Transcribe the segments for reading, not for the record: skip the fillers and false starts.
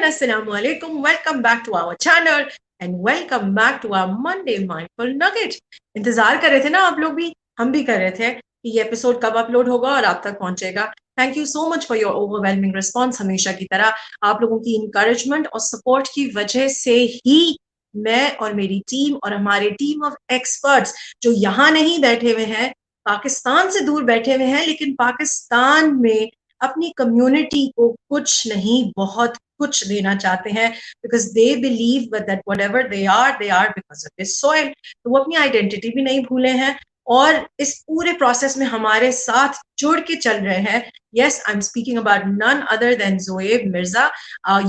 everyone, Assalamu alaikum. Welcome back to our channel and welcome back to our Monday Mindful Nugget. इंतजार कर रहे थे ना आप लोग भी, हम भी कर रहे थे कि ये एपिसोड कब अपलोड होगा और आप तक पहुंचेगा. Thank you so much for your overwhelming response. हमेशा की तरह आप लोगों की इंकरेजमेंट और सपोर्ट की वजह से ही मैं और मेरी टीम और हमारे टीम ऑफ एक्सपर्ट्स जो यहाँ नहीं बैठे हुए हैं, पाकिस्तान से दूर बैठे हुए हैं, लेकिन पाकिस्तान में अपनी कम्युनिटी को कुछ नहीं बहुत कुछ देना चाहते हैं, because they believe that whatever they are because of this soil. तो वो अपनी आइडेंटिटी भी नहीं भूले हैं और इस पूरे प्रोसेस में हमारे साथ जुड़ के चल रहे हैं. Yes, I am speaking about none other than Zoeb Mirza,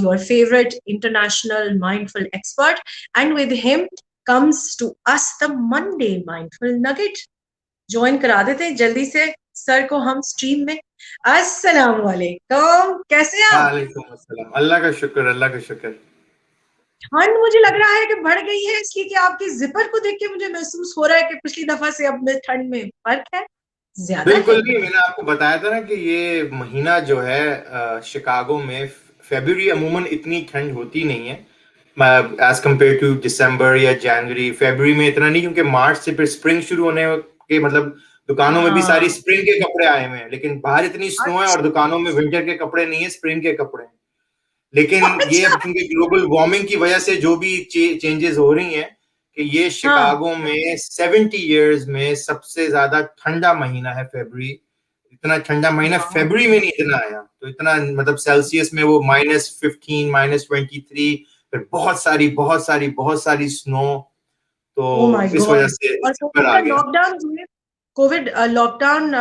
your favourite international mindful expert, and with him comes to us the Monday mindful nugget. Join करा देते हैं जल्दी से सर को हम स्ट्रीम में. अस्सलाम वालेकुम, कैसे आप? वालेकुम अस्सलाम. अल्लाह का शुक्र, अल्लाह का शुक्र. ठंड मुझे लग रहा है कि बढ़ गई है, इसलिए कि आपकी जिपर को देख के मुझे महसूस हो रहा है कि पिछली दफा से अब में ठंड में फर्क है, ज्यादा बिल्कुल है. नहीं, मैंने आपको बताया था ना कि ये महीना जो है शिकागो में फरवरी अमूमन इतनी ठंड होती नहीं है एज कम्पेयर टू दिसंबर या जनवरी. फरवरी में इतना नहीं, क्योंकि मार्च से फिर स्प्रिंग शुरू होने के मतलब दुकानों में भी सारी स्प्रिंग के कपड़े आए हुए हैं, लेकिन बाहर इतनी स्नो है और दुकानों में विंटर के कपड़े नहीं है, स्प्रिंग के कपड़े हैं. लेकिन ये अब क्योंकि ग्लोबल वार्मिंग की वजह से जो भी चेंजेस हो रही हैं कि ये शिकागो में 70 इयर्स में सबसे ज्यादा ठंडा महीना है फरवरी. इतना ठंडा महीना फरवरी में नहीं इतना आया. तो इतना मतलब सेल्सियस में वो -15 -23, फिर बहुत सारी स्नो. तो इस वजह से ऊपर आ गया. कोविड लॉकडाउन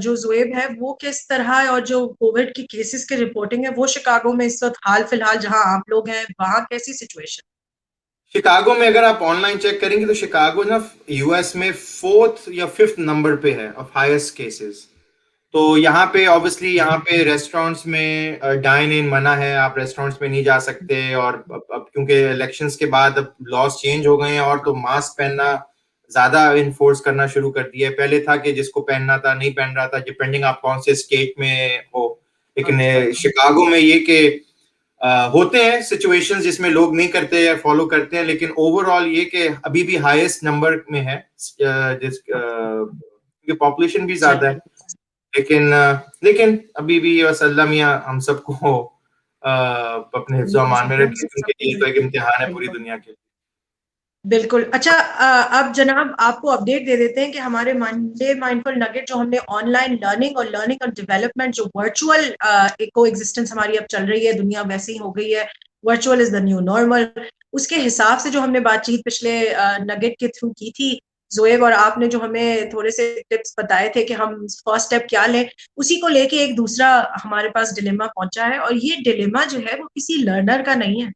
जो ज़ोएब है वो किस तरह है, और जो कोविड की केसेस की रिपोर्टिंग है वो शिकागो में इस वक्त हाल फिलहाल जहां आप लोग हैं वहां कैसी सिचुएशन? शिकागो में अगर आप ऑनलाइन चेक करेंगे तो शिकागो ना यूएस में 4th या 5th नंबर पे है ऑफ हाईएस्ट केसेस. तो यहाँ पे ऑब्वियसली यहाँ पे रेस्टोरेंट्स में डाइन इन मना है, आप रेस्टोरेंट्स में नहीं जा सकते. और अब क्योंकि इलेक्शंस के बाद अब लॉज चेंज हो गए हैं और तो मास्क पहनना ज्यादा इन्फोर्स करना शुरू कर दिया है. पहले था कि जिसको पहनना था नहीं पहन रहा था, डिपेंडिंग आप कौन से स्टेट में हो. लेकिन शिकागो में ये कि होते हैं सिचुएशंस जिसमें लोग नहीं करते या फॉलो करते हैं, लेकिन ओवरऑल ये कि अभी भी हाईएस्ट नंबर में है क्योंकि पॉपुलेशन भी ज्यादा है. लेकिन अभी भी बस अल्लाह मियां हम सबको अपने हिफ्ज़ व अमान में रखे, क्योंकि ये तो एक इम्तिहान है पूरी दुनिया के. बिल्कुल. अच्छा, अब जनाब आपको अपडेट दे देते हैं कि हमारे मंडे माइंडफुल नगेट जो हमने ऑनलाइन लर्निंग और डेवलपमेंट जो वर्चुअल को एग्जिस्टेंस हमारी अब चल रही है, दुनिया वैसी ही हो गई है, virtual is the new normal. उसके हिसाब से जो हमने बातचीत पिछले नगेट के थ्रू की थी, ज़ोएब और आपने जो हमें थोड़े से टिप्स बताए थे कि हम फर्स्ट स्टेप क्या लें, उसी को लेके एक दूसरा हमारे पास डिलेमा पहुंचा है. और ये डिलेमा जो है वो किसी लर्नर का नहीं है.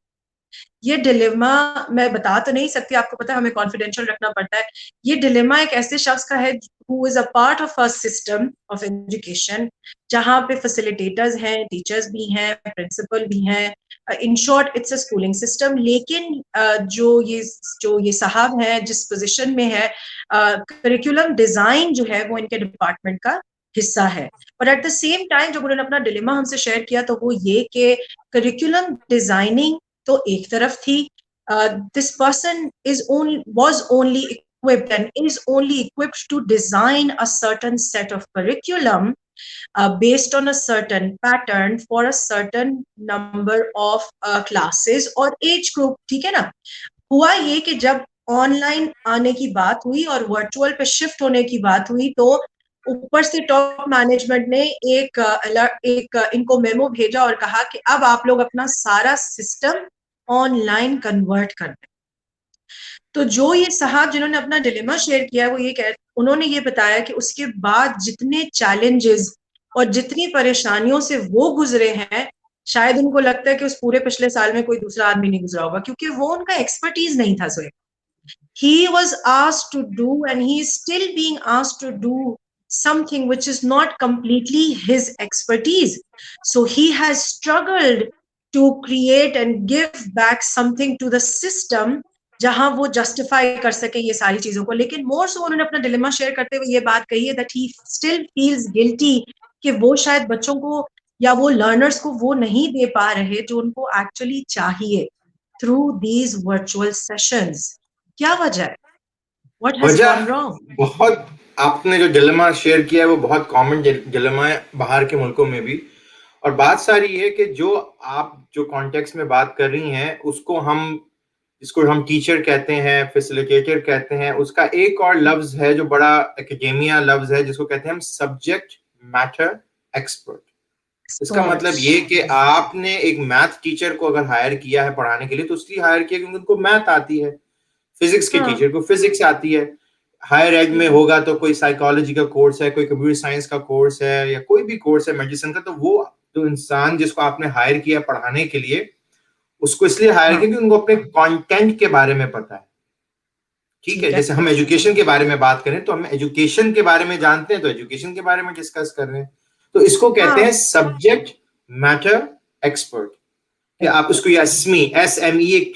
ये डिलेमा मैं बता तो नहीं सकती, आपको पता है हमें कॉन्फिडेंशियल रखना पड़ता है. ये डिलेमा एक ऐसे शख्स का है who is a part of a system of education, जहाँ पे फैसिलिटेटर्स हैं, टीचर्स भी हैं, प्रिंसिपल भी हैं. In short it's a schooling system. लेकिन जो ये साहब हैं जिस पोजीशन में है, करिकुलम डिजाइन जो है वो इनके डिपार्टमेंट का हिस्सा है. और एट द सेम टाइम जब उन्होंने अपना डिलेमा हमसे शेयर किया तो वो ये कि करिकुलम डिजाइनिंग तो एक तरफ थी, this person was only equipped and is only equipped to design a certain set of curriculum based on a certain pattern for a certain number of classes or age group. ठीक है ना? हुआ ये कि जब ऑनलाइन आने की बात हुई और वर्चुअल पे शिफ्ट होने की बात हुई तो ऊपर से टॉप मैनेजमेंट ने एक इनको मेमो भेजा और कहा कि अब आप लोग अपना सारा सिस्टम ऑनलाइन कन्वर्ट कर दें. तो जो ये साहब जिन्होंने अपना डिलेमा शेयर किया वो उन्होंने ये बताया कि उसके बाद जितने चैलेंजेस और जितनी परेशानियों से वो गुजरे हैं, शायद उनको लगता है कि उस पूरे पिछले साल में कोई दूसरा आदमी नहीं गुजरा होगा, क्योंकि वो उनका एक्सपर्टीज नहीं था. सो he was asked to do and he is still being asked to do something which is not completely his expertise. So he has struggled to create and give back something to the system जहां वो justify कर सके ये सारी चीजों को. लेकिन मोर सो उन्होंने अपना डिलेमा शेयर करते हुए ये बात कही है that he still feels guilty कि वो शायद बच्चों को या वो लर्नर्स को वो नहीं दे पा रहे जो उनको एक्चुअली चाहिए थ्रू दीज वर्चुअल सेशंस? क्या वजह है? व्हाट हैज वजह गॉन रॉन्ग? बहुत, आपने जो डिलेमा शेयर किया है वो बहुत कॉमन डिलेमा है बाहर के मुल्कों में भी। और बात सारी है कि जो आप जो कॉन्टेक्स्ट में बात कर रही हैं उसको हम, जिसको हम टीचर कहते हैं, फैसिलिटेटर कहते हैं, उसका एक और लफ्ज है जो बड़ा एकेडेमिया लफ्ज है जिसको कहते हैं हम सब्जेक्ट मैटर एक्सपर्ट। इसका मतलब ये कि आपने एक मैथ टीचर को अगर हायर किया है पढ़ाने के लिए तो उसलिए हायर किया क्योंकि उनको मैथ आती है, फिजिक्स के टीचर को फिजिक्स आती है, हायर एड में होगा तो कोई साइकोलॉजी का कोर्स है, कोई कंप्यूटर साइंस का कोर्स है, या कोई भी कोर्स है मेडिसिन का, तो वो जो इंसान जिसको आपने हायर किया पढ़ाने के लिए उसको इसलिए हायर किया क्योंकि उनको अपने कंटेंट के बारे में पता है। ठीक है, जैसे हम एजुकेशन के बारे में बात करें तो हम एजुकेशन के बारे में जानते हैं तो एजुकेशन के बारे में डिस्कस कर रहे हैं, तो इसको कहते हैं सब्जेक्ट मैटर एक्सपर्ट। कि आप उसको या SME एक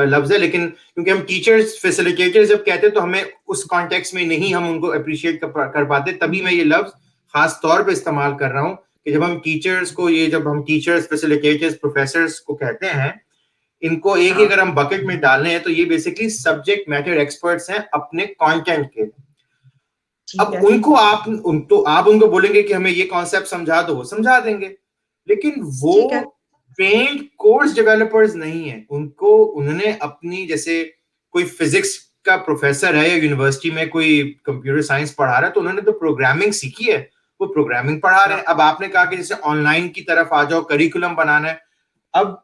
लफ्ज है, लेकिन क्योंकि हम टीचर्स फैसिलिटेटर्स जब कहते हैं तो हमें उस कॉन्टेक्स्ट में नहीं हम उनको अप्रिशिएट कर पाते, तभी मैं ये लफ्ज खास तौर पे इस्तेमाल कर रहा हूं कि जब हम टीचर्स को, ये जब हम टीचर्स फैसिलिटेटर्स प्रोफेसर्स को कहते हैं, इनको एक ही अगर हम बकेट में डालने हैं तो ये बेसिकली सब्जेक्ट मैटर एक्सपर्ट्स हैं अपने कंटेंट के। अब उनको आप उनको बोलेंगे कि हमें ये कॉन्सेप्ट समझा दो, वो समझा देंगे, लेकिन वो ट्रेंड कोर्स डेवलपर्स नहीं है। उनको, उन्होंने अपनी, जैसे कोई फिजिक्स का प्रोफेसर है या यूनिवर्सिटी में कोई कंप्यूटर साइंस पढ़ा रहा है तो उन्होंने तो प्रोग्रामिंग सीखी है, वो प्रोग्रामिंग पढ़ा रहे हैं। अब आपने कहा कि जैसे ऑनलाइन की तरफ आ जाओ, करिकुलम बनाना है। अब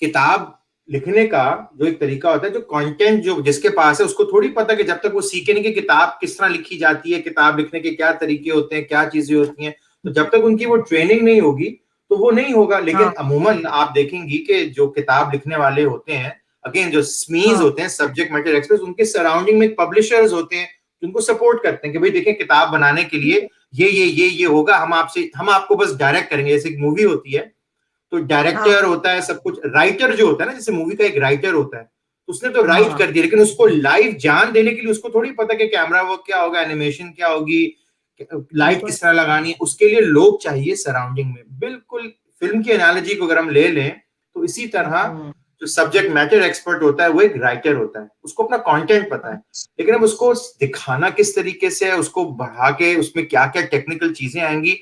किताब लिखने का जो एक तरीका होता है, जो कंटेंट जो जिसके पास है उसको थोड़ी पता कि जब तक वो सीखे नहीं कि किताब किस तरह लिखी जाती है, किताब लिखने के क्या तरीके होते हैं, क्या चीजें होती हैं, तो जब तक उनकी वो ट्रेनिंग नहीं होगी तो वो नहीं होगा। लेकिन अमूमन आप देखेंगी कि जो किताब लिखने वाले होते हैं, अगेन जो SMEs होते हैं, सब्जेक्ट मैटर एक्सपर्ट्स, उनके सराउंडिंग में पब्लिशर्स होते हैं जिनको सपोर्ट करते हैं कि भाई देखें किताब बनाने के लिए ये होगा, हम आपको बस डायरेक्ट करेंगे। जैसे एक मूवी होती है तो डायरेक्टर होता है, सब कुछ, राइटर जो होता है ना, जैसे मूवी का एक राइटर होता है, तो उसने तो राइट कर दिया, लेकिन उसको लाइव जान देने के लिए उसको थोड़ी पता कि कैमरा वर्क क्या होगा, एनिमेशन क्या होगी, लाइट किस तरह लगानी है, उसके लिए लोग चाहिए सराउंडिंग में। बिल्कुल फिल्म की एनालॉजी को अगर हम ले लें तो इसी तरह जो सब्जेक्ट मैटर एक्सपर्ट होता है वो एक राइटर होता है, उसको अपना कंटेंट पता है, लेकिन अब उसको दिखाना किस तरीके से है, उसको बढ़ा के उसमें क्या क्या टेक्निकल चीजें आएंगी,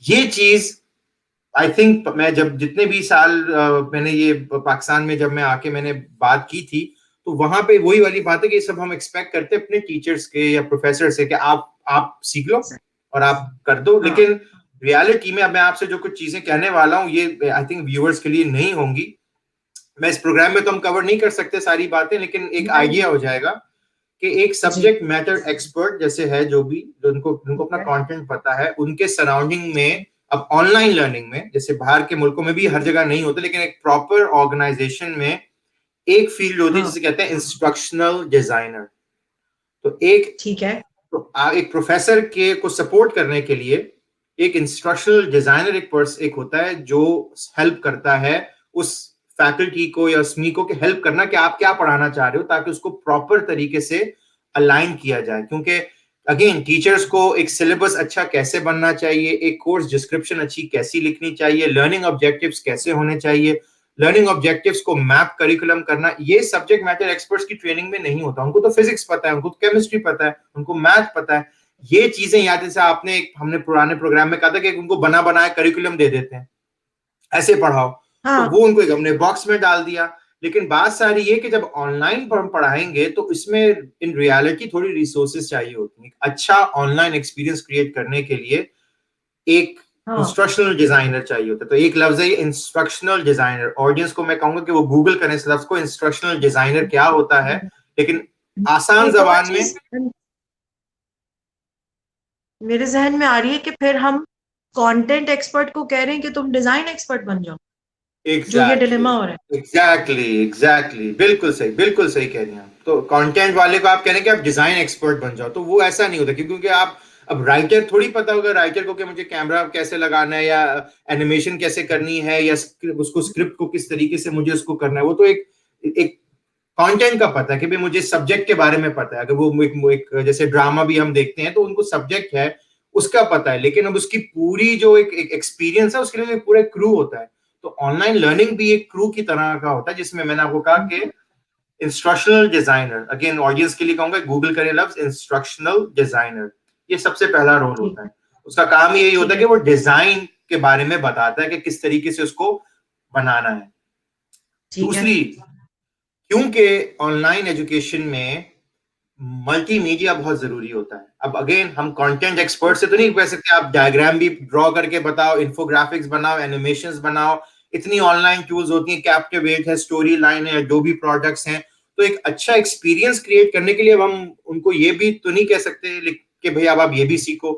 ये चीज आई थिंक मैं जब जितने भी साल मैंने ये पाकिस्तान में जब मैं आके मैंने बात की थी, तो वहां पे वही वाली बात है कि सब हम एक्सपेक्ट करते हैं अपने टीचर्स के या प्रोफेसर से कि आप सीख लो और आप कर दो, लेकिन रियलिटी में अब मैं आपसे जो कुछ चीजें कहने वाला हूँ ये आई थिंक व्यूअर्स के लिए नहीं होंगी। मैं इस प्रोग्राम में तो हम कवर नहीं कर सकते सारी बातें, लेकिन एक आइडिया हो जाएगा कि एक सब्जेक्ट मैटर एक्सपर्ट जैसे है, जो भी जिनको अपना कंटेंट पता है, उनके सराउंडिंग में, अब ऑनलाइन लर्निंग में जैसे बाहर के मुल्कों में भी हर जगह नहीं होता, लेकिन एक प्रॉपर ऑर्गेनाइजेशन में एक फील्ड होती है जिसे कहते हैं इंस्ट्रक्शनल डिजाइनर। तो एक प्रोफेसर के को सपोर्ट करने के लिए एक इंस्ट्रक्शनल डिजाइनर एक होता है जो हेल्प करता है उस फैकल्टी को या SME को कि हेल्प करना कि आप क्या पढ़ाना चाह रहे हो, ताकि उसको प्रॉपर तरीके से अलाइन किया जाए। क्योंकि अगेन टीचर्स को एक सिलेबस अच्छा कैसे बनना चाहिए, एक कोर्स डिस्क्रिप्शन अच्छी कैसी लिखनी चाहिए, लर्निंग ऑब्जेक्टिव्स कैसे होने चाहिए, लर्निंग ऑब्जेक्टिव्स को मैप करिकुलम करना, ये सब्जेक्ट मैटर एक्सपर्ट्स की ट्रेनिंग में नहीं होता। उनको तो फिजिक्स पता है, उनको तो केमिस्ट्री पता है, उनको मैथ पता है, ये चीजें याद, जैसे हमने पुराने प्रोग्राम में कहा था कि उनको बना बनाया करिकुलम दे देते हैं, ऐसे पढ़ाओ, तो वो उनको एक हमने बॉक्स में डाल दिया। लेकिन बात सारी ये कि जब ऑनलाइन हम पढ़ाएंगे तो इसमें इन रियलिटी थोड़ी रिसोर्सेज चाहिए होती हैं। अच्छा ऑनलाइन एक्सपीरियंस क्रिएट करने के लिए एक इंस्ट्रक्शनल डिजाइनर चाहिए होता है। तो एक लफ्ज है इंस्ट्रक्शनल डिजाइनर। ऑडियंस को मैं कहूंगा कि वो गूगल करें इस लफ्ज को, इंस्ट्रक्शनल डिजाइनर क्या होता है, लेकिन आसान जबान में मेरे जहन में आ रही है कि फिर हम कंटेंट एक्सपर्ट को कह रहे हैं कि तुम डिजाइन एक्सपर्ट बन जाओ। जो ये डिलेमा हो रहा है। एग्जैक्टली बिल्कुल सही कह रही हैं आप। तो कंटेंट वाले को आप कह रहे हैं कि आप डिजाइन एक्सपर्ट बन जाओ, तो वो ऐसा नहीं होता, क्योंकि आप अब राइटर थोड़ी पता होगा राइटर को कि मुझे कैमरा कैसे लगाना है या एनिमेशन कैसे करनी है या उसको स्क्रिप्ट को किस तरीके से मुझे उसको करना है। वो तो एक कंटेंट का पता है कि भाई मुझे सब्जेक्ट के बारे में पता है। अगर वो एक जैसे ड्रामा भी हम देखते हैं तो उनको सब्जेक्ट है, उसका पता है, लेकिन अब उसकी पूरी जो एक एक्सपीरियंस है उसके लिए पूरा क्रू होता है। तो ऑनलाइन लर्निंग भी एक क्रू की तरह का होता है, जिसमें मैंने आपको कहा कि इंस्ट्रक्शनल डिजाइनर, अगेन ऑडियंस के लिए कहूंगा गूगल करें लफ्ज इंस्ट्रक्शनल डिजाइनर, ये सबसे पहला रोल ठीक होता है, है। उसका काम यही ठीक होता है है, कि वो डिजाइन के बारे में बताता है कि किस तरीके से उसको बनाना है। ठीक है। दूसरी, क्योंकि ऑनलाइन एजुकेशन में मल्टीमीडिया बहुत जरूरी होता है। अब अगेन हम कंटेंट एक्सपर्ट से तो नहीं कह सकते आप डायग्राम भी ड्रॉ करके बताओ, इन्फोग्राफिक्स बनाओ, एनिमेशंस बनाओ। इतनी ऑनलाइन टूल्स होती हैं, कैप्टिवेट है, स्टोरी लाइन है, एडोबी प्रोडक्ट्स हैं। तो एक अच्छा एक्सपीरियंस क्रिएट करने के लिए अब हम उनको ये भी तो नहीं कह सकते कि भाई अब आप ये भी सीखो।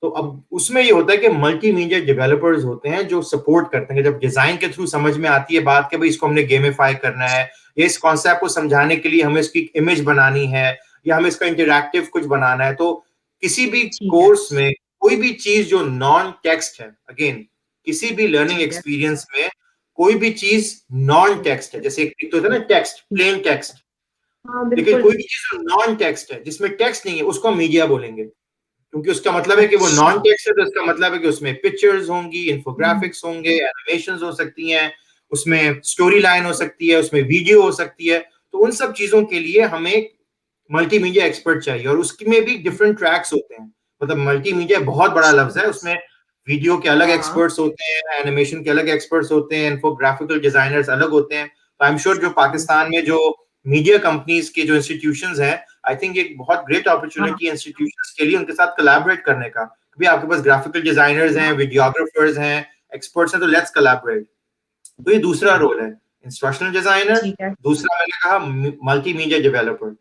तो अब उसमें ये होता है कि मल्टीमीडिया डेवलपर्स होते हैं जो सपोर्ट करते हैं। जब डिजाइन के थ्रू समझ में आती है बात कि भाई इसको हमने गेमिफाई करना है, ये इस कॉन्सेप्ट को समझाने के लिए हमें इसकी इमेज बनानी है, या हमें इसका इंटरैक्टिव कुछ बनाना है, तो किसी भी ठीक है, कोर्स में कोई भी चीज जो नॉन टेक्स्ट है, अगेन किसी भी लर्निंग ठीक है। एक्सपीरियंस में कोई भी चीज नॉन टेक्स्ट है, जैसे एक तो होता है ना टेक्स्ट, प्लेन टेक्स्ट, हाँ, लेकिन बिल्कुल। कोई भी चीज जो नॉन टेक्स्ट है जिसमें टेक्स्ट नहीं है उसको हम मीडिया बोलेंगे। क्योंकि उसका मतलब है कि वो अच्छा। नॉन टेक्स्ट है, तो उसका मतलब है कि उसमें पिक्चर्स होंगी, हम्म, इन्फोग्राफिक्स होंगे, एनिमेशंस हो सकती हैं, उसमें स्टोरी लाइन हो सकती है, उसमें वीडियो हो सकती है। तो उन सब चीजों के लिए हमें मल्टीमीडिया एक्सपर्ट चाहिए, और उसमें भी डिफरेंट ट्रैक्स होते हैं। मतलब मल्टीमीडिया बहुत बड़ा लफ्ज है, उसमें वीडियो के अलग हाँ, एक्सपर्ट्स होते हैं, एनिमेशन के अलग एक्सपर्ट्स होते हैं, इन्फोग्राफिकल डिजाइनर्स अलग होते हैं। तो आई एम श्योर जो पाकिस्तान में जो मीडिया कंपनीज के जो इंस्टीट्यूशंस हैं, आई थिंक एक बहुत ग्रेट हाँ, अपॉर्चुनिटी है इंस्टीट्यूशंस के लिए उनके साथ कोलैबोरेट करने का। भी आपके पास ग्राफिकल डिजाइनर्स हैं, हाँ, वीडियोग्राफर्स हैं, एक्सपर्ट्स हैं, तो लेट्स कोलैबोरेट। तो ये दूसरा रोल है, इंस्ट्रक्शनल डिजाइनर। ठीक है, दूसरा मैंने कहा मल्टीमीडिया डेवलपर।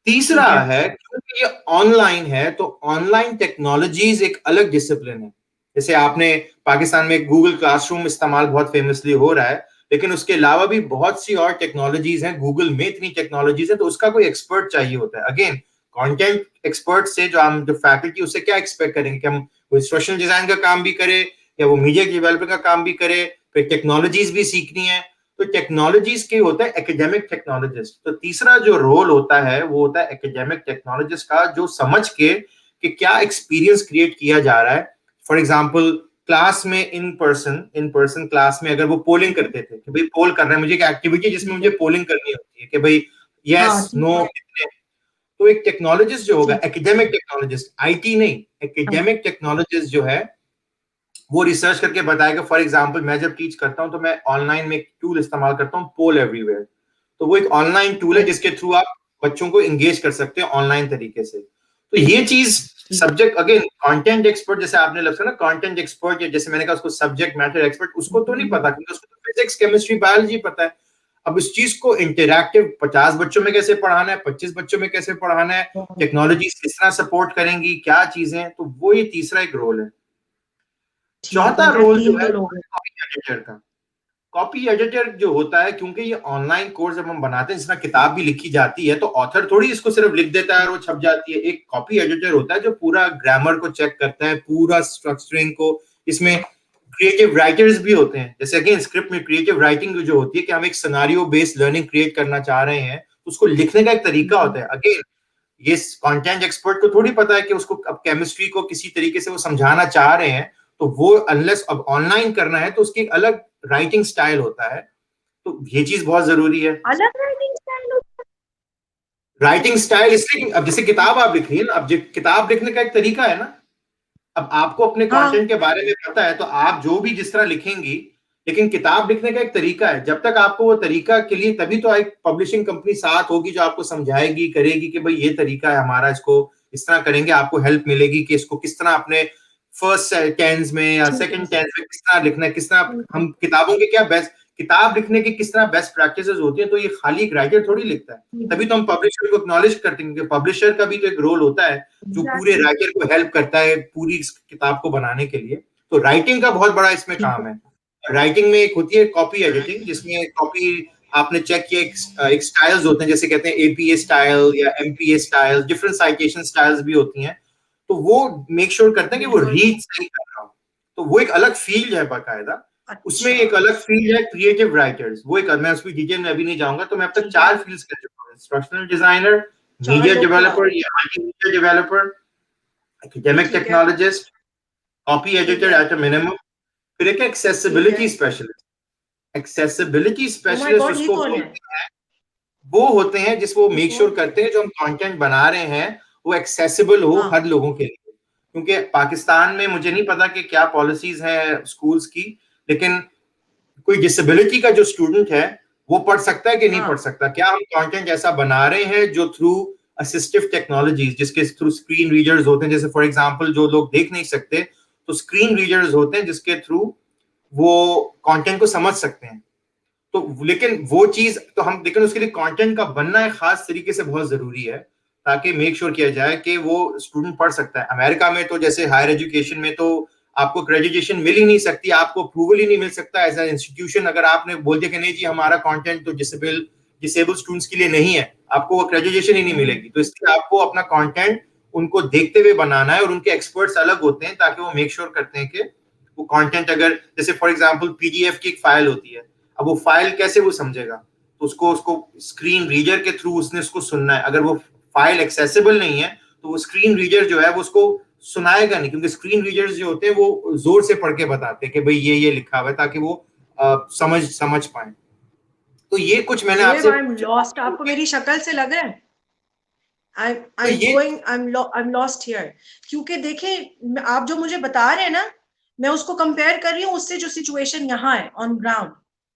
तीसरा ठीक है। है, क्योंकि ये ऑनलाइन है तो ऑनलाइन टेक्नोलॉजीज एक अलग डिसिप्लिन है। जैसे आपने पाकिस्तान में गूगल क्लासरूम इस्तेमाल बहुत फेमसली हो रहा है, लेकिन उसके अलावा भी बहुत सी और टेक्नोलॉजीज हैं। गूगल में इतनी टेक्नोलॉजीज है, तो उसका कोई एक्सपर्ट चाहिए होता है। अगेन कंटेंट एक्सपर्ट से जो हम जो फैकल्टी उससे क्या एक्सपेक्ट करेंगे कि हम वो इंस्ट्रक्शनल डिजाइन का काम भी करे, या वो मीडिया डेवलपमेंट का काम भी करे, फिर टेक्नोलॉजीज भी सीखनी है। तो टेक्नोलॉजीज के होता है एकेडमिक टेक्नोलॉजिस्ट। तो तीसरा जो रोल होता है वो होता है एकेडमिक टेक्नोलॉजिस्ट का, जो समझ के कि क्या एक्सपीरियंस क्रिएट किया जा रहा है। फॉर एग्जाम्पल क्लास में इन पर्सन क्लास में अगर वो पोलिंग करते थे कि भाई पोल कर रहे हैं, मुझे एक एक्टिविटी जिसमें ठीक मुझे है। पोलिंग करनी होती है कि भाई हाँ, यस ठीक नो है, कितने। तो एक टेक्नोलॉजिस्ट जो होगा, ठीक है। एकेडमिक टेक्नोलॉजिस्ट, आईटी नहीं, हाँ, एकेडमिक टेक्नोलॉजिस्ट जो है वो रिसर्च करके बताएगा। फॉर एग्जाम्पल मैं जब टीच करता हूँ तो मैं ऑनलाइन में एक टूल इस्तेमाल करता हूँ, पोल एवरीवेयर। तो वो एक ऑनलाइन टूल है जिसके थ्रू आप बच्चों को एंगेज कर सकते हैं ऑनलाइन तरीके से। तो ये चीज ठीक है। सब्जेक्ट, अगेन कंटेंट एक्सपर्ट जैसे आपने लफ्ज ना कंटेंट एक्सपर्ट, या जैसे मैंने कहा उसको सब्जेक्ट मैटर एक्सपर्ट, उसको तो नहीं पता क्योंकि उसको तो फिजिक्स केमिस्ट्री बायोलॉजी पता है। अब इस चीज को इंटरैक्टिव 50 बच्चों में कैसे पढ़ाना है, 25 बच्चों में कैसे पढ़ाना है, टेक्नोलॉजी किस तरह सपोर्ट करेंगी, क्या चीजें, तो वो ये तीसरा एक रोल है। ठीक चौथा हो गया, रोल जो 3 है तो लोग हैं। कॉपी एडिटर का। कॉपी एडिटर जो होता है, क्योंकि ये ऑनलाइन कोर्स जब हम बनाते हैं जिसमें किताब भी लिखी जाती है, तो ऑथर थोड़ी इसको सिर्फ लिख देता है और वो छप जाती है। एक कॉपी एडिटर होता है जो पूरा ग्रामर को चेक करता है, पूरा स्ट्रक्चरिंग को। इसमें क्रिएटिव राइटर्स भी होते हैं, जैसे अगेन स्क्रिप्ट में क्रिएटिव राइटिंग जो होती है कि हम एक सिनेरियो बेस्ड लर्निंग क्रिएट करना चाह रहे हैं, तो उसको लिखने का एक तरीका होता है। अगेन ये कंटेंट एक्सपर्ट को थोड़ी पता है कि उसको अब केमिस्ट्री को किसी तरीके से वो समझाना चाह रहे हैं, तो वो अनलेस अब ऑनलाइन करना है तो उसकी एक अलग राइटिंग स्टाइल होता है। तो ये चीज बहुत जरूरी है। अलग राइटिंग स्टाइल होता राइटिंग स्टाइल इसलिए अब जैसे किताब आप लिख रही है ना, अब किताब लिखने का एक तरीका है ना। अब आपको अपने है। हाँ, कंटेंट के बारे में पता है तो आप जो भी जिस तरह लिखेंगी, लेकिन किताब लिखने का एक तरीका है। जब तक आपको वो तरीका के लिए, तभी तो एक पब्लिशिंग कंपनी साथ होगी जो आपको समझाएगी करेगी कि भाई ये तरीका है हमारा, इसको इस तरह करेंगे, आपको हेल्प मिलेगी कि इसको किस तरह अपने फर्स्ट टेंस में या ठीक है, सेकंड टेंस में किस तरह लिखना है, किस तरह ठीक है, हम किताबों के क्या बेस्ट, किताब लिखने की किस तरह बेस्ट प्रैक्टिसेस होती है। तो ये खाली एक राइटर थोड़ी लिखता है। ठीक है। तभी तो हम पब्लिशर को एक्नॉलेज करते हैं, क्योंकि पब्लिशर का भी तो एक रोल होता है जो पूरे एग्जैक्टली। राइटर को हेल्प करता है पूरी इस किताब को बनाने के लिए। तो राइटिंग का बहुत बड़ा इसमें ठीक है, काम है। राइटिंग में एक होती है कॉपी एडिटिंग, जिसमें कॉपी आपने चेक किया, एक स्टाइल्स होते हैं, जैसे कहते हैं एपीए स्टाइल या MPa style, different citation styles भी होती हैं। तो वो मेक श्योर करते हैं कि वो बिल्कुल। रीड सही कर रहा हो। तो वो एक अलग फील्ड है बाकायदा। उसमें अच्छा, एक अलग फील्ड है क्रिएटिव राइटर्स, वो एक, मैं उसकी डिटेल में अभी नहीं जाऊंगा। तो मैं अब तक ठीक है। 4 फील्ड्स कर चुका हूँ, इंस्ट्रक्शनल डिजाइनर, 4 मीडिया लोग क्या? डेवलपर या मल्टीमीडिया डेवलपर, एकेडमिक ठीक है, टेक्नोलॉजिस्ट, कॉपी ठीक एडिटर है, एट अ मिनिमम, फिर एक ठीक है। Accessibility specialist. Accessibility oh my specialist God, ये उसको कौन है? बोलते हैं, वो होते हैं जिस वो ये मेक श्योर कौन? करते हैं जो हम कंटेंट बना रहे हैं वो एक्सेसिबल हो हाँ, हर लोगों के लिए। क्योंकि पाकिस्तान में मुझे नहीं पता कि क्या पॉलिसीज हैं स्कूल्स की, लेकिन कोई डिसेबिलिटी का जो स्टूडेंट है वो पढ़ सकता है कि नहीं हाँ, पढ़ सकता? क्या हम कंटेंट ऐसा बना रहे हैं जो थ्रू असिस्टिव टेक्नोलॉजीज, जिसके थ्रू स्क्रीन रीडर्स होते हैं, जैसे फॉर एग्जांपल जो लोग देख नहीं सकते तो स्क्रीन रीडर्स होते हैं जिसके थ्रू वो कंटेंट को समझ सकते हैं। तो लेकिन वो चीज तो हम, लेकिन उसके लिए कंटेंट का बनना एक खास तरीके से बहुत जरूरी है ताकि मेक श्योर किया जाए कि वो स्टूडेंट पढ़ सकता है। अमेरिका में तो जैसे हायर एजुकेशन में तो आपको क्रेडिटेशन मिल ही नहीं सकती, आपको अप्रूवल ही नहीं मिल सकता एज ए इंस्टीट्यूशन। अगर आपने बोल दिया कि नहीं जी हमारा कंटेंट तो डिसेबल स्टूडेंट्स के लिए नहीं है, आपको वो क्रेडिटेशन ही नहीं मिलेगी। तो इसलिए आपको अपना कंटेंट उनको देखते हुए बनाना है, और उनके एक्सपर्ट्स अलग होते हैं ताकि वो मेक श्योर करते हैं कि वो कंटेंट, अगर जैसे फॉर एग्जांपल पीडीएफ की एक फाइल होती है, अब वो फाइल कैसे वो समझेगा? तो उसको उसको स्क्रीन रीडर के थ्रू उसने उसको सुनना है। अगर वो फाइल एक्सेसिबल नहीं है तो वो स्क्रीन रीडर जो है वो उसको सुनाएगा नहीं, क्योंकि स्क्रीन रीडर्स जो होते हैं वो जोर से पढ़ के बताते हैं कि भाई ये लिखा हुआ है, ताकि वो समझ पाए। तो ये कुछ मैंने ज़ुएब, आपसे आई एम लॉस्ट। आपको मेरी शक्ल से लग रहा है? तो आई एम ये going, I am lost here. क्योंकि देखें, आप जो मुझे बता रहे हैं ना, मैं उसको कंपेयर कर रही हूँ उससे जो सिचुएशन यहाँ है ऑन ग्राउंड।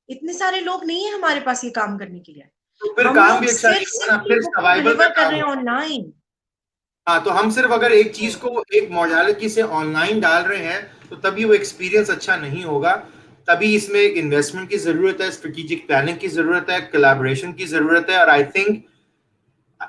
इतने सारे लोग नहीं है हमारे पास ये काम करने के लिए। तो फिर हम काम लोग भी अच्छा नहीं सिर्फ होगा ना, सिर्फ फिर बुक को सर्वाइवल का डिलीवर कर काम रहे हैं होगा। ऑनलाइन। हाँ, तो हम सिर्फ अगर एक चीज को एक मॉडलिटी से ऑनलाइन डाल रहे हैं तो तभी वो एक्सपीरियंस अच्छा नहीं होगा। तभी इसमें एक इन्वेस्टमेंट की जरूरत है, स्ट्रेटेजिक प्लानिंग की जरूरत है, कोलैबोरेशन की जरूरत है। और आई थिंक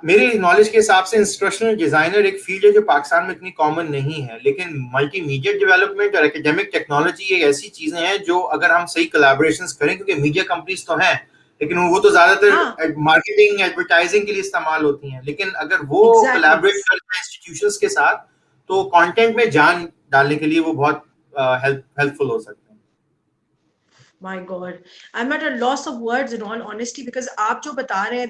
मेरे नॉलेज के हिसाब से इंस्ट्रक्शनल डिजाइनर एक फील्ड है जो पाकिस्तान में इतनी कॉमन नहीं है, लेकिन मल्टीमीडिया डेवलपमेंट और एकेडमिक टेक्नोलॉजी ये ऐसी चीजें हैं जो अगर हम सही कोलैबोरेशंस करें, क्योंकि मीडिया कंपनीज तो हैं लेकिन वो तो हाँ, ज्यादातर मार्केटिंग एडवर्टाइजिंग के लिए इस्तेमाल होती हैं, लेकिन अगर वो एग्जैक्टली। कोलैबोरेट करते हैं इंस्टीट्यूशंस के साथ तो कंटेंट में जान डालने के लिए वो बहुत हेल्पफुल हो सकते हैं। My God, I'm at a loss of words in all honesty, because आप जो बता रहे हैं,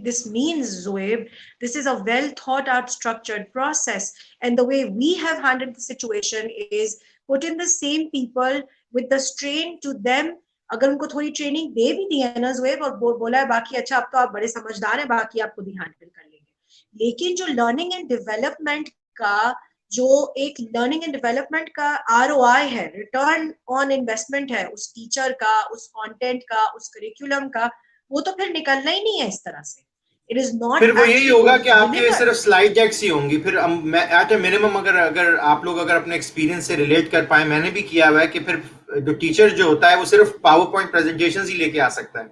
this means, Zoeb, this is a well thought out structured process, and the way we have handled the situation is put in the same people with the strain to them. अगर उनको थोड़ी training दे भी दी है ना ज़ुएब, और बोला है बाकी अच्छा अब तो आप बड़े समझदार हैं, बाकी आप खुद ही हैंडल कर लेंगे। लेकिन जो लर्निंग एंड डेवलपमेंट का, जो एक लर्निंग एंड डेवलपमेंट का आरओआई है, रिटर्न ऑन इन्वेस्टमेंट है, उस टीचर का, उस कंटेंट का, उस करिकुलम का, वो तो फिर निकलना ही नहीं है इस तरह से। इट इज फिर नॉट वो यही एक्चुअली होगा गोइंग कि टू आपके डिलीवर। सिर्फ स्लाइड डेक्स ही होंगी। फिर मैं एट ए मिनिमम, अगर अगर आप लोग अगर अपने एक्सपीरियंस से रिलेट कर पाए, मैंने भी किया हुआ है कि फिर जो टीचर जो होता है वो सिर्फ पावर पॉइंट प्रेजेंटेशन ही लेके आ सकता है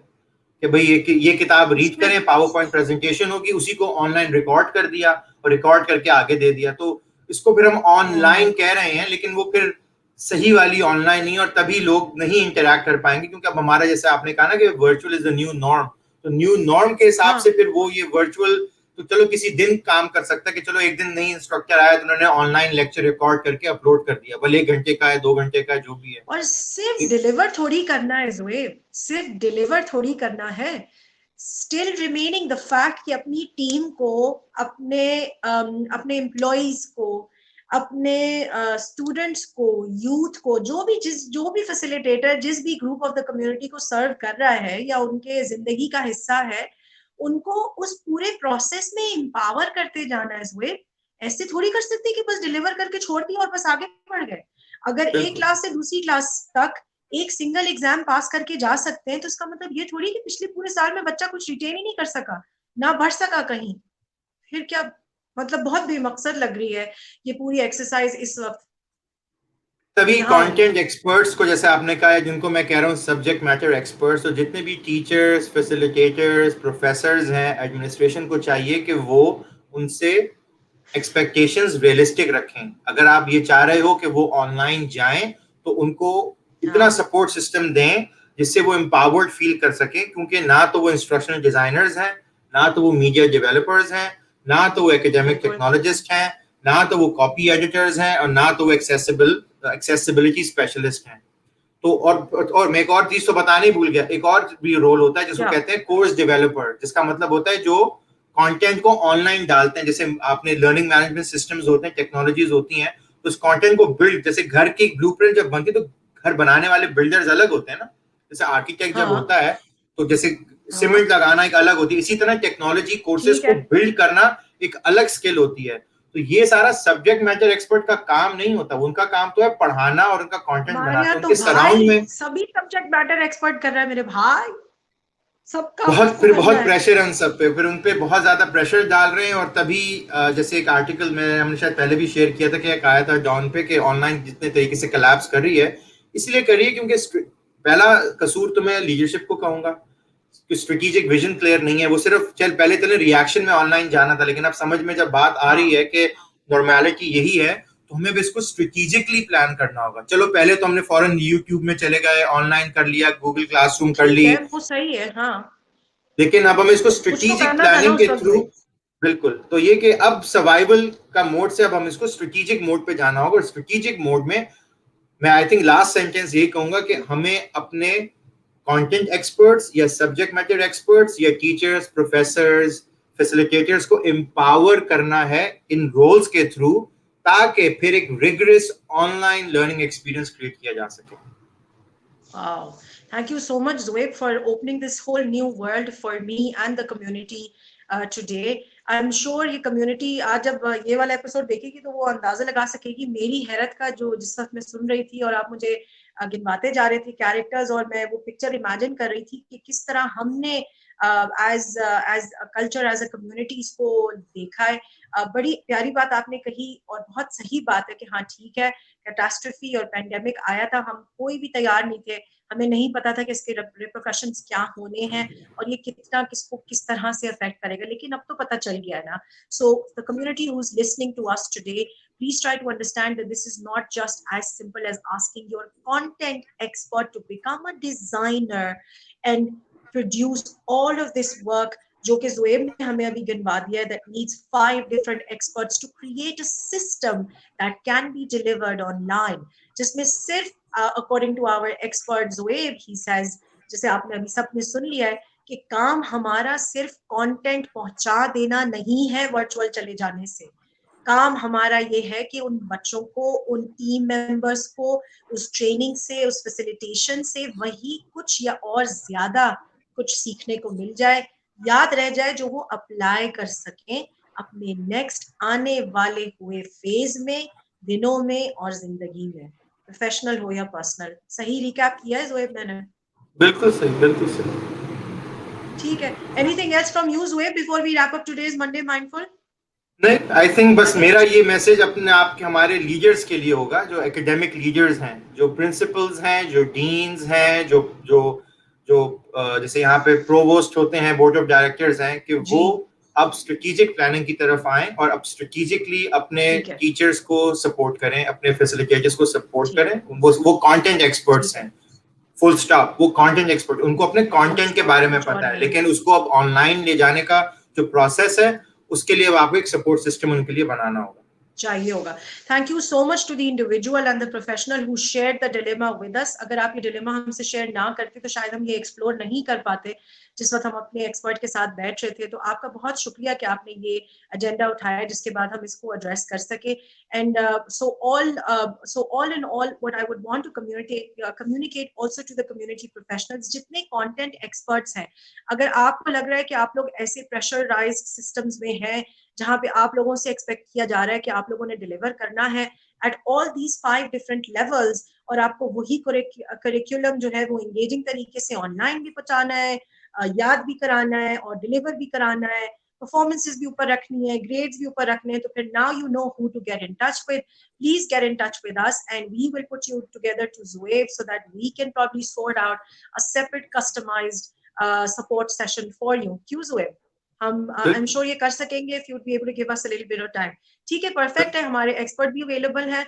कि भाई ये किताब रीड करें, पावर पॉइंट प्रेजेंटेशन होगी, उसी को ऑनलाइन रिकॉर्ड कर दिया और रिकॉर्ड करके आगे दे दिया। तो इसको फिर हम ऑनलाइन कह रहे हैं, लेकिन वो फिर सही वाली ऑनलाइन नहीं, और तभी लोग नहीं इंटरेक्ट कर पाएंगे, क्योंकि अब हमारा जैसे आपने कहा ना कि virtual is the new norm. तो न्यू नॉर्म के हिसाब हाँ, से फिर वो ये वर्चुअल तो चलो किसी दिन काम कर सकता है कि चलो एक दिन नहीं इंस्ट्रक्टर आया तो उन्होंने ऑनलाइन लेक्चर रिकॉर्ड करके अपलोड कर दिया, भले 1 घंटे का है 2 घंटे का है, जो भी है। और सिर्फ डिलीवर थोड़ी करना है ज़ुएब, सिर्फ डिलीवर थोड़ी करना है। स्टिल रिमेनिंग द फैक्ट कि अपनी टीम को, अपने अपने एम्प्लॉइज को, अपने स्टूडेंट्स को, यूथ को, जो भी फैसिलिटेटर जिस भी ग्रुप ऑफ द कम्युनिटी को सर्व कर रहा है या उनके जिंदगी का हिस्सा है, उनको उस पूरे प्रोसेस में एम्पावर करते जाना है ज़ुएब। ऐसे थोड़ी कर सकते कि बस डिलीवर करके छोड़ दिया और बस आगे बढ़ गए। अगर एक बिल्कुल। क्लास से दूसरी क्लास तक एक सिंगल एग्जाम पास करके जा सकते हैं, तो इसका मतलब ये थोड़ी कि पिछले पूरे साल में बच्चा कुछ रिटेन ही नहीं कर सका, ना बढ़ सका कहीं। फिर क्या मतलब, बहुत बेमकसद लग रही है ये पूरी एक्सरसाइज इस वक्त तभी यहाँ वाली। कंटेंट एक्सपर्ट्स को, जैसे आपने कहा है, जिनको मैं कह रहा हूँ सब्जेक्ट मैटर एक्सपर्ट्स, तो जितने भी टीचर्स, फैसिलिटेटर्स, प्रोफेसर्स हैं, एडमिनिस्ट्रेशन को चाहिए कि वो उनसे एक्सपेक्टेशंस रियलिस्टिक रखें। अगर आप ये चाह रहे हो कि वो ऑनलाइन जाएं तो उनको इतना हाँ, सपोर्ट सिस्टम दें जिससे वो एम्पावर्ड फील कर सकें, क्योंकि ना तो वो इंस्ट्रक्शनल डिजाइनर्स हैं, ना तो वो मीडिया डेवलपर्स हैं, ना तो वो एकेडमिक बिल्कुल। टेक्नोलॉजिस्ट हैं, ना तो वो कॉपी एडिटर्स हैं, और ना तो वो एक्सेसिबिलिटी स्पेशलिस्ट हैं। तो और मैं एक और चीज तो बताने ही भूल गया, एक और भी रोल होता है जिसको क्या? कहते हैं कोर्स डेवलपर, जिसका मतलब होता है जो कंटेंट को ऑनलाइन डालते हैं, जैसे आपने लर्निंग मैनेजमेंट सिस्टम्स होते हैं, टेक्नोलॉजीज होती हैं, तो उस कंटेंट को बिल्ड, जैसे घर की ब्लूप्रिंट जब बनती है तो घर बनाने वाले बिल्डर्स अलग होते हैं ना, जैसे आर्किटेक्ट जब हाँ होता है तो जैसे हाँ सीमेंट लगाना एक अलग होती है, इसी तरह टेक्नोलॉजी कोर्सेज ठीक को है। बिल्ड करना एक अलग स्किल होती है। तो ये सारा सब्जेक्ट मैटर एक्सपर्ट का काम नहीं होता, उनका काम तो है पढ़ाना और उनका कंटेंट हमारे बनाते यहाँ हैं, तो उनके भाई सराउंड में सभी सब्जेक्ट मैटर एक्सपर्ट कर रहा है मेरे भाई, सब काम बहुत, उसको फिर करना बहुत है। प्रेशर है उन सब पे, फिर उन पे बहुत ज्यादा प्रेशर डाल रहे हैं। और तभी जैसे एक आर्टिकल में हमने शायद पहले भी शेयर किया था कि एक आया था डॉन पे कि ऑनलाइन जितने तरीके से कोलैप्स कर रही है, इसलिए कर रही है क्योंकि पहला कसूर तो मैं लीडरशिप को कहूंगा कि स्ट्रेटेजिक विजन क्लियर नहीं है। वो सिर्फ चल पहले चले रिएक्शन में ऑनलाइन जाना था, लेकिन अब समझ में जब बात आ रही हाँ है कि नॉर्मेलिटी यही है, तो हमें भी इसको स्ट्रेटेजिकली प्लान करना होगा। चलो पहले तो हमने फॉरन यूट्यूब में चले गए, ऑनलाइन कर लिया, गूगल क्लासरूम कर ठीक ली, है, वो सही है। हाँ, लेकिन अब हमें इसको कुछ तो स्ट्रेटेजिक करना था ना प्लानिंग के उस वक्त थ्रू, में। बिल्कुल, तो ये कि अब सर्वाइवल का मोड से अब हम इसको स्ट्रेटेजिक मोड पे जाना होगा। और स्ट्रेटेजिक मोड में मैं आई थिंक लास्ट सेंटेंस यही कहूंगा कि हमें अपने कंटेंट एक्सपर्ट्स या सब्जेक्ट मैटर एक्सपर्ट्स या टीचर्स, प्रोफेसर्स, फैसिलिटेटर्स को एम्पावर करना है इन रोल्स के थ्रू, ताकि फिर एक rigorous online learning experience create किया जा सके। Wow. Thank you so much, Zoeb, for opening this whole new world for me and the community today. I'm sure ये community आज जब ये वाला एपिसोड देखेगी तो वो अंदाजा लगा सकेगी मेरी हैरत का, जो जिस वक्त मैं सुन रही थी और आप मुझे गिनवाते जा रहे थे कैरेक्टर्स, और मैं वो पिक्चर इमेजिन कर रही थी कि किस तरह हमने as as culture, as a community इसको देखा है। बड़ी प्यारी बात आपने कही और बहुत सही बात है कि हाँ ठीक है, कैटास्ट्रफी और पेंडेमिक आया था, हम कोई भी तैयार नहीं थे, हमें नहीं पता था कि इसके रिपरकशंस क्या होने हैं और ये कितना किसको किस तरह से अफेक्ट करेगा, लेकिन अब तो पता चल गया है ना। So the community who is listening to us today, please try to understand that this is not just as simple as asking your content expert to become a designer and produce all of this work जो कि ज़ोएब ने हमें अभी गिनवा दिया, that needs 5 different experts to create a system that can be delivered online, जिसमें सिर्फ according to our expert Zoeb, he says, जैसे आपने अभी सबने सुन लिया है कि काम हमारा सिर्फ कंटेंट पहुंचा देना नहीं है वर्चुअल चले जाने से, काम हमारा ये है कि उन बच्चों को, उन टीम मेंबर्स को उस ट्रेनिंग से, उस फैसिलिटेशन से वही कुछ या और ज्यादा कुछ सीखने को मिल जाए, याद रह जाए, जो वो अप्लाई कर सकें अपने नेक्स्ट आने वाले हुए फेज में, दिनों में और जिंदगी में, प्रोफेशनल हो या पर्सनल। सही रिकैप किया है ज़ोएब मैंने? बिल्कुल सही, बिल्कुल सही। ठीक है, anything else from you Zoeb before we wrap up today's Monday mindful? नहीं, आई थिंक बस नथिंग? मेरा ये मैसेज अपने आप के हमारे लीडर्स के लिए होगा, जो एकेडमिक लीडर्स हैं, जो प्रिंसिपल्स हैं, जो डीन्स हैं, जो जो जो जैसे यहाँ पे प्रोवोस्ट होते हैं, बोर्ड ऑफ डायरेक्टर्स हैं, कि जी, वो अब स्ट्रेटेजिक प्लानिंग की तरफ आएं और अब स्ट्रेटेजिकली अपने ठीक है, टीचर्स को सपोर्ट करें, अपने फैसिलिटेटर्स को सपोर्ट ठीक करें। है, वो कंटेंट एक्सपर्ट्स ठीक है, हैं, फुल स्टॉप, वो कंटेंट एक्सपर्ट, उनको अपने फुल कंटेंट के स्टॉप, बारे में कुछ और पता है, नहीं। लेकिन उसको अब ऑनलाइन ले जाने का जो प्रोसेस है, उसके लिए आपको एक सपोर्ट सिस्टम उनके लिए बनाना होगा। चाहिए होगा। Thank you so much to the individual and the professional who shared the dilemma with us. अगर आप ये डिलेमा हमसे शेयर ना करते तो शायद हम ये एक्सप्लोर नहीं कर पाते जिस वक्त हम अपने एक्सपर्ट के साथ बैठ रहे थे। तो आपका बहुत शुक्रिया कि आपने ये एजेंडा उठाया जिसके बाद हम इसको एड्रेस कर सके। And so all in all what I would want to communicate also to the community professionals, जितने कंटेंट एक्सपर्ट्स हैं, अगर आपको लग रहा है कि आप लोग ऐसे प्रेशराइज्ड सिस्टम्स में हैं जहां पे आप लोगों से एक्सपेक्ट किया जा रहा है कि आप लोगों ने डिलीवर करना है at all these 5 different levels, और आपको वही करिकुलम जो है वो इंगेजिंग तरीके से ऑनलाइन भी पहुंचाना है, याद भी कराना है और डिलीवर भी कराना है, परफॉर्मेंसेस भी ऊपर रखनी है, ग्रेड्स भी ऊपर रखने हैं, तो फिर now you know who to get in touch with. Please get in touch with us and we will put you together to Zoeb so that we can probably sort out a separate customized support session for you. क्यों ज़ोएब? हम I am sure ये कर सकेंगे if you would be able to give us a little bit of time. ठीक है, perfect है, हमारे expert भी अवेलेबल है।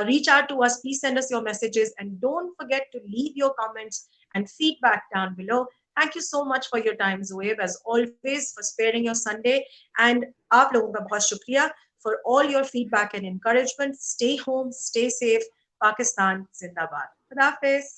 Reach out to us, please send us your messages and don't forget to leave your comments and feedback down below. Thank you so much for your time, Zoeb, as always, for sparing your Sunday. And आप लोगों का बहुत शुक्रिया for all your feedback and encouragement. Stay home, stay safe. Pakistan Zindabad. Khuda Hafiz.